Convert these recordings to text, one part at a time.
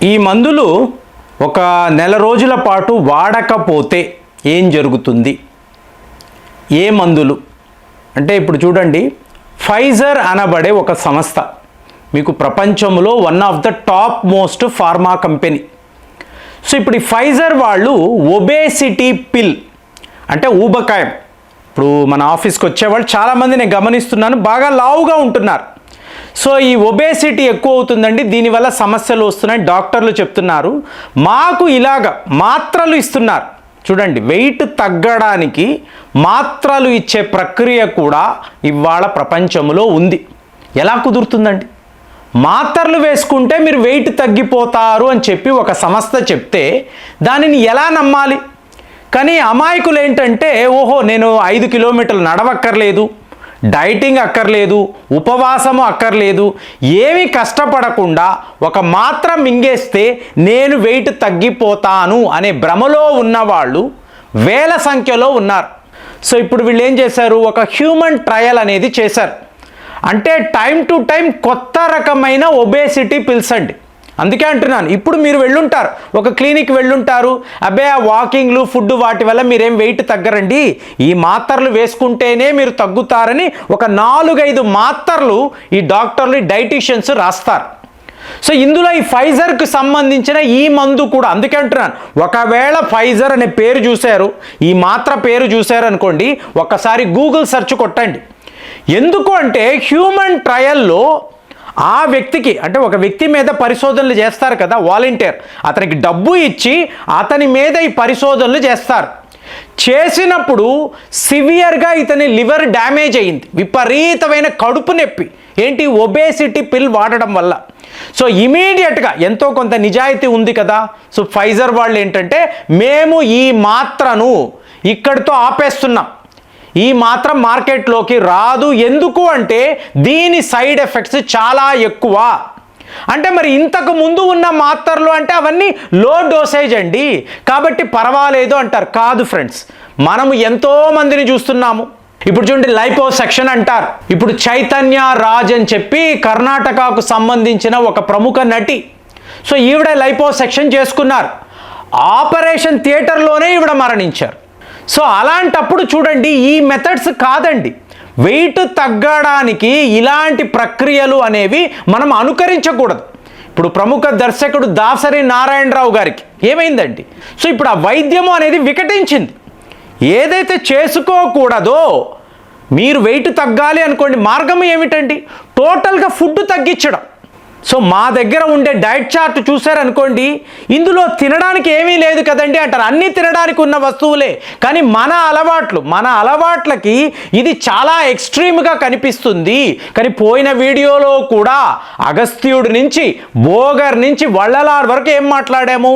ఈ మందులు ఒక నెల రోజుల పాటు వాడకపోతే ఏం జరుగుతుంది? ఏ మందులు అంటే ఇప్పుడు చూడండి, ఫైజర్ అనబడే ఒక సంస్థ మీకు ప్రపంచంలో one of the top most pharma company. So ఇప్పుడు ఈ ఫైజర్ వాళ్ళు ఒబేసిటీ పిల్ అంటే ఊబకాయం, ఇప్పుడు మన ఆఫీస్కి వచ్చేవాళ్ళు చాలామంది నేను గమనిస్తున్నాను బాగా లావుగా ఉంటున్నారు. సో ఈ ఒబేసిటీ ఎక్కువ అవుతుందండి, దీనివల్ల సమస్యలు వస్తున్నాయి, డాక్టర్లు చెప్తున్నారు. మాకు ఇలాగ మాత్రలు ఇస్తున్నారు. చూడండి, వెయిట్ తగ్గడానికి మాత్రలు ఇచ్చే ప్రక్రియ కూడా ఇవాళ ప్రపంచంలో ఉంది. ఎలా కుదురుతుందండి? మాత్రలు వేసుకుంటే మీరు వెయిట్ తగ్గిపోతారు అని చెప్పి ఒక సంస్థ చెప్తే దానిని ఎలా నమ్మాలి? కానీ అమాయకులు ఏంటంటే, ఓహో నేను 5 కిలోమీటర్లు నడవక్కర్లేదు, డైటింగ్ అక్కర్లేదు, ఉపవాసము అక్కర్లేదు, ఏమీ కష్టపడకుండా ఒక మాత్ర మింగేస్తే నేను వెయిట్ తగ్గిపోతాను అనే భ్రమలో ఉన్నవాళ్ళు వేల సంఖ్యలో ఉన్నారు. సో ఇప్పుడు వీళ్ళు ఏం చేశారు? ఒక హ్యూమన్ ట్రయల్ అనేది చేశారు. అంటే టైం టు టైం కొత్త రకమైన ఒబేసిటీ పిల్స్ అండి. అందుకే అంటున్నాను, ఇప్పుడు మీరు వెళ్ళుంటారు, ఒక క్లినిక్ వెళ్ళుంటారు, అబ్బే ఆ వాకింగ్లు ఫుడ్ వాటి వల్ల మీరేం వెయిట్ తగ్గరండి, ఈ మాత్రలు వేసుకుంటేనే మీరు తగ్గుతారని ఒక 4-5 మాత్రలు ఈ డాక్టర్లు డైటీషియన్స్ రాస్తారు. సో ఇందులో ఈ ఫైజర్కి సంబంధించిన ఈ మందు కూడా, అందుకే అంటున్నాను, ఒకవేళ ఫైజర్ అనే పేరు చూశారు, ఈ మాత్ర పేరు చూశారు అనుకోండి, ఒక్కసారి గూగుల్ సెర్చ్ కొట్టండి. ఎందుకు అంటే హ్యూమన్ ట్రయల్లో ఆ వ్యక్తికి, అంటే ఒక వ్యక్తి మీద పరిశోధనలు చేస్తారు కదా, వాలంటీర్, అతనికి డబ్బు ఇచ్చి అతని మీద ఈ పరిశోధనలు చేస్తారు. చేసినప్పుడు సివియర్గా ఇతని లివర్ డ్యామేజ్ అయింది, విపరీతమైన కడుపు నొప్పి. ఏంటి? ఒబేసిటీ పిల్ వాడడం వల్ల. సో ఇమీడియట్గా ఎంతో కొంత నిజాయితీ ఉంది కదా, సో ఫైజర్ వాళ్ళు ఏంటంటే, మేము ఈ మాత్రను ఇక్కడితో ఆపేస్తున్నాం, ఈ మాత్రం మార్కెట్లోకి రాదు. ఎందుకు అంటే దీని సైడ్ ఎఫెక్ట్స్ చాలా ఎక్కువ. అంటే మరి ఇంతకు ముందు ఉన్న మాత్రలు అంటే అవన్నీ లో డోసేజ్ అండి, కాబట్టి పర్వాలేదు అంటారు. కాదు ఫ్రెండ్స్, మనము ఎంతో మందిని చూస్తున్నాము. ఇప్పుడు చూడండి, లైపోసెక్షన్ అంటారు. ఇప్పుడు చైతన్య రాజ్ అని చెప్పి కర్ణాటకకు సంబంధించిన ఒక ప్రముఖ నటి, సో ఈవిడ లైపోసెక్షన్ చేసుకున్నారు. ఆపరేషన్ థియేటర్లోనే ఈవిడ మరణించారు. సో అలాంటప్పుడు చూడండి, ఈ మెథడ్స్ కాదండి, వెయిట్ తగ్గడానికి ఇలాంటి ప్రక్రియలు అనేవి మనం అనుకరించకూడదు. ఇప్పుడు ప్రముఖ దర్శకుడు దాసరి నారాయణరావు గారికి ఏమైందండి? సో ఇప్పుడు ఆ వైద్యము అనేది వికటించింది. ఏదైతే చేసుకోకూడదో, మీరు వెయిట్ తగ్గాలి అనుకోండి, మార్గం ఏమిటండి? టోటల్గా ఫుడ్ తగ్గించడం. సో మా దగ్గర ఉండే డైట్ చార్ట్ చూసారనుకోండి, ఇందులో తినడానికి ఏమీ లేదు కదండి అంటారు. అన్నీ తినడానికి ఉన్న వస్తువులే, కానీ మన అలవాట్లకి ఇది చాలా ఎక్స్ట్రీమ్గా కనిపిస్తుంది. కానీ పోయిన వీడియోలో కూడా అగస్త్యుడి నుంచి, భోగర్ నుంచి, వళ్ళలార్ వరకు ఏం మాట్లాడాము?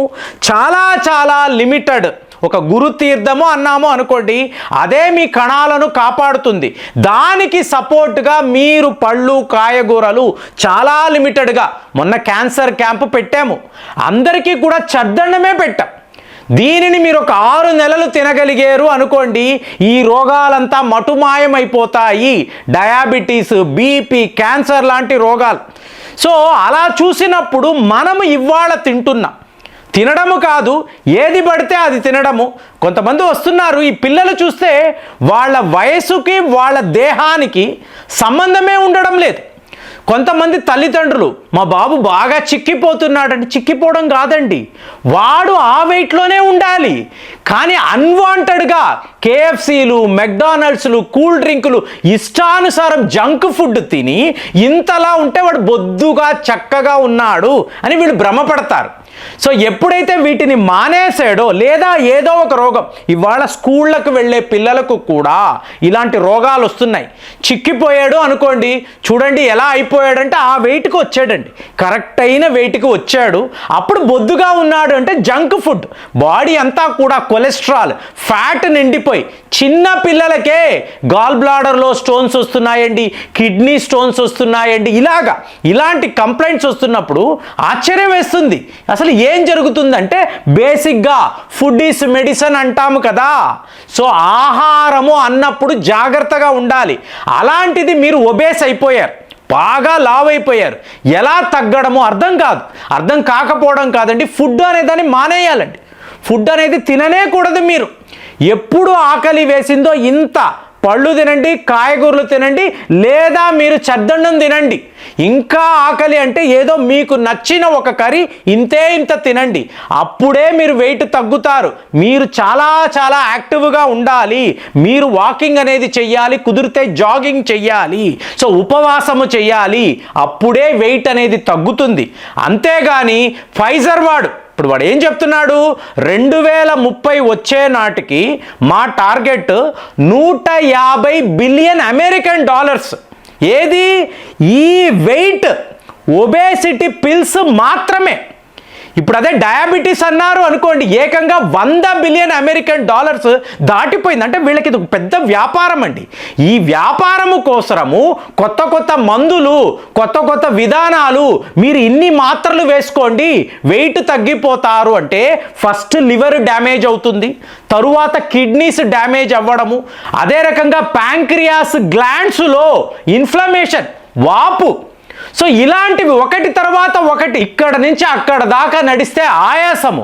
చాలా లిమిటెడ్ ఒక గురు తీర్థము అన్నాము అనుకోండి, అదే మీ కణాలను కాపాడుతుంది. దానికి సపోర్ట్గా మీరు పళ్ళు, కాయగూరలు చాలా లిమిటెడ్గా, మొన్న క్యాన్సర్ క్యాంపు పెట్టాము, అందరికీ కూడా చద్దన్నమే పెట్టాం. దీనిని మీరు ఒక 6 నెలలు తినగలిగారు అనుకోండి, ఈ రోగాలంతా మటుమాయమైపోతాయి. డయాబెటీస్, బీపీ, క్యాన్సర్ లాంటి రోగాలు. సో అలా చూసినప్పుడు మనము ఇవాళ తినడము కాదు, ఏది పడితే అది తినడము. కొంతమంది వస్తున్నారు, ఈ పిల్లలు చూస్తే వాళ్ళ వయసుకి వాళ్ళ దేహానికి సంబంధమే ఉండడం లేదు. కొంతమంది తల్లిదండ్రులు, మా బాబు బాగా చిక్కిపోతున్నాడంటే, చిక్కిపోవడం కాదండి, వాడు ఆ వెయిట్లోనే ఉండాలి. కానీ అన్వాంటెడ్గా కేఎఫ్సీలు, మెక్డానల్డ్స్లు, కూల్ డ్రింకులు, ఇష్టానుసారం జంక్ ఫుడ్ తిని ఇంతలా ఉంటే వాడు బొద్దుగా చక్కగా ఉన్నాడు అని వీళ్ళు భ్రమపడతారు. సో ఎప్పుడైతే వీటిని మానేసాడో, లేదా ఏదో ఒక రోగం, ఇవాళ స్కూళ్ళకు వెళ్ళే పిల్లలకు కూడా ఇలాంటి రోగాలు వస్తున్నాయి. చిక్కిపోయాడు అనుకోండి, చూడండి ఎలా అయిపోయాడంటే ఆ వెయిట్కి వచ్చాడండి, కరెక్ట్ అయిన వెయిట్కి వచ్చాడు. అప్పుడు బొద్దుగా ఉన్నాడు అంటే జంక్ ఫుడ్, బాడీ అంతా కూడా కొలెస్ట్రాల్, ఫ్యాట్ నిండిపోయి, చిన్న పిల్లలకే గాల్ బ్లాడర్లో స్టోన్స్ వస్తున్నాయండి, కిడ్నీ స్టోన్స్ వస్తున్నాయండి. ఇలాంటి కంప్లైంట్స్ వస్తున్నప్పుడు ఆశ్చర్యం వేస్తుంది. అసలు ఏం జరుగుతుందంటే, బేసిక్గా ఫుడ్ ఈస్ మెడిసిన్ అంటాము కదా. సో ఆహారము అన్నప్పుడు జాగ్రత్తగా ఉండాలి. అలాంటిది మీరు ఒబేస్ అయిపోయారు, బాగా లావ్ అయిపోయారు. ఎలా తగ్గడమో అర్థం కాకపోవడం కాదండి, ఫుడ్ అనేదాన్ని మానేయాలండి. ఫుడ్ అనేది తిననే కూడదు. మీరు ఎప్పుడు ఆకలి వేసిందో ఇంత పళ్ళు తినండి, కాయగూరలు తినండి, లేదా మీరు చద్దన్నం తినండి. ఇంకా ఆకలి అంటే ఏదో మీకు నచ్చిన ఒక కర్రీ ఇంత తినండి. అప్పుడే మీరు వెయిట్ తగ్గుతారు. మీరు చాలా చాలా యాక్టివ్గా ఉండాలి. మీరు వాకింగ్ అనేది చెయ్యాలి, కుదిరితే జాగింగ్ చెయ్యాలి, సో ఉపవాసము చెయ్యాలి. అప్పుడే వెయిట్ అనేది తగ్గుతుంది. అంతేగాని ఫైజర్ ఇప్పుడు వాడు ఏం చెప్తున్నాడు, 2030 వచ్చే నాటికి మా టార్గెట్ $150 బిలియన్ అమెరికన్ డాలర్స్. ఏది? ఈ వెయిట్ ఒబేసిటీ పిల్స్ మాత్రమే. ఇప్పుడు అదే డయాబెటీస్ అన్నారు అనుకోండి, ఏకంగా $100 బిలియన్ అమెరికన్ డాలర్స్ దాటిపోయింది. అంటే వీళ్ళకి ఇది ఒక పెద్ద వ్యాపారం అండి. ఈ వ్యాపారము కోసము కొత్త మందులు, కొత్త విధానాలు. మీరు ఇన్ని మాత్రలు వేసుకోండి వెయిట్ తగ్గిపోతారు అంటే ఫస్ట్ లివర్ డ్యామేజ్ అవుతుంది, తరువాత కిడ్నీస్ డ్యామేజ్ అవ్వడము, అదే రకంగా ప్యాంక్రియాస్ గ్లాండ్స్లో ఇన్ఫ్లమేషన్, వాపు. సో ఇలాంటివి ఒకటి తర్వాత ఒకటి, ఇక్కడ నుంచి అక్కడ దాకా నడిస్తే ఆయాసము,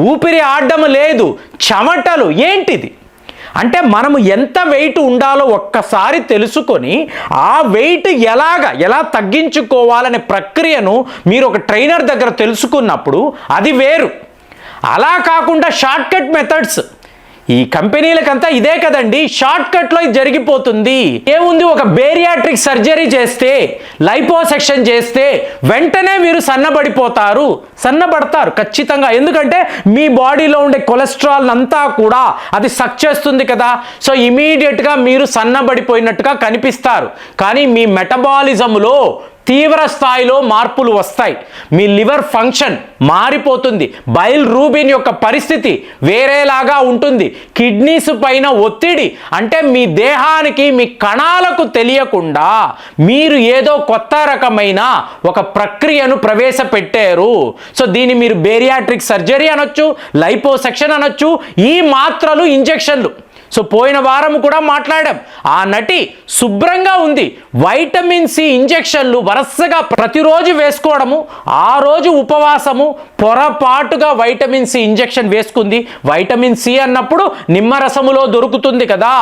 ఊపిరి ఆడడం లేదు, చెమటలు. ఏంటిది అంటే మనము ఎంత వెయిట్ ఉండాలో ఒక్కసారి తెలుసుకొని ఆ వెయిట్ ఎలా తగ్గించుకోవాలనే ప్రక్రియను మీరు ఒక ట్రైనర్ దగ్గర తెలుసుకున్నప్పుడు అది వేరు. అలా కాకుండా షార్ట్కట్ మెథడ్స్, ఈ కంపెనీలకంతా ఇదే కదండి, షార్ట్ కట్లో ఇది జరిగిపోతుంది. ఏముంది, ఒక బేరియాట్రిక్ సర్జరీ చేస్తే, లైపోసెక్షన్ చేస్తే వెంటనే మీరు సన్నబడతారు ఖచ్చితంగా. ఎందుకంటే మీ బాడీలో ఉండే కొలెస్ట్రాల్ అంతా కూడా అది సక్ చేస్తుంది కదా. సో ఇమీడియట్గా మీరు సన్నబడిపోయినట్టుగా కనిపిస్తారు. కానీ మీ మెటబాలిజంలో తీవ్ర స్థాయిలో మార్పులు వస్తాయి. మీ లివర్ ఫంక్షన్ మారిపోతుంది, బైల్ రూబిన్ యొక్క పరిస్థితి వేరేలాగా ఉంటుంది, కిడ్నీస్ పైన ఒత్తిడి. అంటే మీ దేహానికి, మీ కణాలకు తెలియకుండా మీరు ఏదో కొత్త రకమైన ఒక ప్రక్రియను ప్రవేశపెట్టారు. సో దీన్ని మీరు బేరియాట్రిక్ సర్జరీ అనొచ్చు, లైపోసెక్షన్ అనొచ్చు, ఈ మాత్రలు, ఇంజెక్షన్లు. సో పోయిన వారం కూడా మాట్లాడాం, ఆ నటి శుభ్రంగా ఉంది. వైటమిన్ సి ఇంజెక్షన్లు వరుసగా ప్రతిరోజు వేసుకోవడము, ఆ రోజు ఉపవాసము, పొరపాటుగా వైటమిన్ సి ఇంజెక్షన్ వేసుకుంది. వైటమిన్ సి అన్నప్పుడు నిమ్మరసములో దొరుకుతుంది కదా,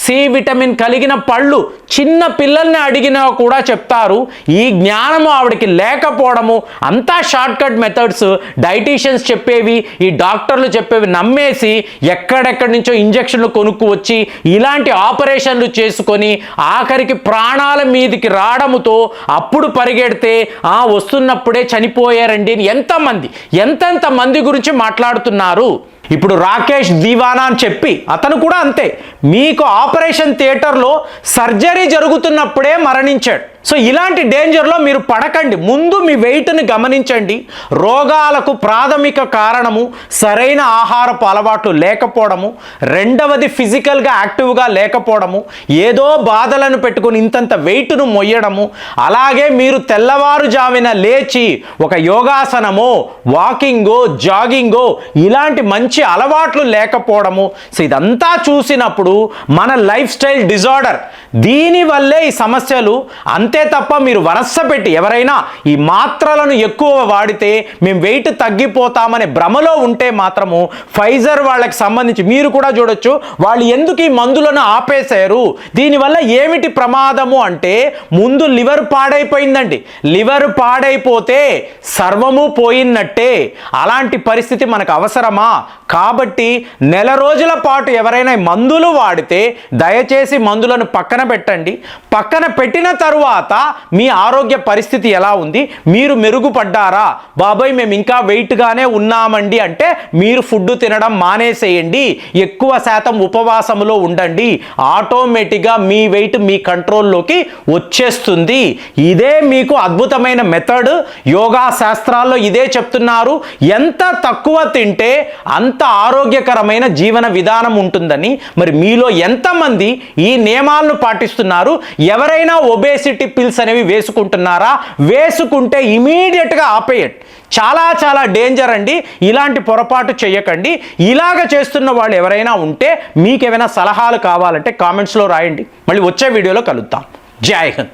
సి విటమిన్ కలిగిన పళ్ళు. చిన్న పిల్లల్ని అడిగినా కూడా చెప్తారు. ఈ జ్ఞానము ఆవిడకి లేకపోవడము, అంతా షార్ట్కట్ మెథడ్స్, డైటీషియన్స్ చెప్పేవి, ఈ డాక్టర్లు చెప్పేవి నమ్మేసి ఎక్కడెక్కడి నుంచో ఇంజెక్షన్లు వచ్చి ఇలాంటి ఆపరేషన్లు చేసుకొని ఆఖరికి ప్రాణాల మీదకి రావడంతో అప్పుడు పరిగెడితే వస్తున్నప్పుడే చనిపోయారండి. ఎంతెంత మంది గురించి మాట్లాడుతున్నారు. ఇప్పుడు రాకేష్ దీవానా అని చెప్పి అతను కూడా అంతే, మీకు ఆపరేషన్ థియేటర్లో సర్జరీ జరుగుతున్నప్పుడే మరణించాడు. సో ఇలాంటి డేంజర్లో మీరు పడకండి. ముందు మీ వెయిట్ని గమనించండి. రోగాలకు ప్రాథమిక కారణము సరైన ఆహారపు అలవాట్లు లేకపోవడము, రెండవది ఫిజికల్గా యాక్టివ్గా లేకపోవడము, ఏదో బాధలను పెట్టుకుని ఇంతంత వెయిట్ను మొయ్యడము, అలాగే మీరు తెల్లవారుజామున లేచి ఒక యోగాసనమో, వాకింగో, జాగింగో ఇలాంటి మంచి అలవాట్లు లేకపోవడము. సో ఇదంతా చూసినప్పుడు మన లైఫ్ స్టైల్ డిజార్డర్, దీనివల్లే ఈ సమస్యలు. అంతే తప్ప మీరు వరస పెట్టి ఎవరైనా ఈ మాత్రలను ఎక్కువ వాడితే మేము వెయిట్ తగ్గిపోతామనే భ్రమలో ఉంటే మాత్రము ఫైజర్ వాళ్ళకి సంబంధించి మీరు కూడా చూడొచ్చు, వాళ్ళు ఎందుకు ఈ మందులను ఆపేశారు, దీనివల్ల ఏమిటి ప్రమాదము అంటే ముందు లివర్ పాడైపోయిందండి. లివర్ పాడైపోతే సర్వము పోయినట్టే. అలాంటి పరిస్థితి మనకు అవసరమా? కాబట్టి నెల రోజుల పాటు ఎవరైనా మందులు వాడితే దయచేసి మందులను పక్కన పెట్టండి. పక్కన పెట్టిన తరువాత మీ ఆరోగ్య పరిస్థితి ఎలా ఉంది, మీరు మెరుగుపడ్డారా, బాబాయ్ మేము ఇంకా వెయిట్గానే ఉన్నామండి అంటే మీరు ఫుడ్ తినడం మానేసేయండి, ఎక్కువ శాతం ఉపవాసంలో ఉండండి, ఆటోమేటిక్గా మీ వెయిట్ మీ కంట్రోల్లోకి వచ్చేస్తుంది. ఇదే మీకు అద్భుతమైన మెథడ్. యోగా శాస్త్రాల్లో ఇదే చెప్తున్నారు. ఎంత తక్కువ తింటే అంత ఆరోగ్యకరమైన జీవన విధానం ఉంటుందని. మరి మీలో ఎంతమంది ఈ నియమాలను పాటిస్తున్నారు? ఎవరైనా ఒబేసిటీ పిల్స్ అనేవి వేసుకుంటున్నారా? వేసుకుంటే ఇమీడియట్గా ఆపేయండి. చాలా చాలా డేంజర్ అండి. ఇలాంటి పొరపాటు చేయకండి. ఇలాగ చేస్తున్న వాళ్ళు ఎవరైనా ఉంటే మీకేమైనా సలహాలు కావాలంటే కామెంట్స్లో రాయండి. మళ్ళీ వచ్చే వీడియోలో కలుద్దాం. జై హింద్.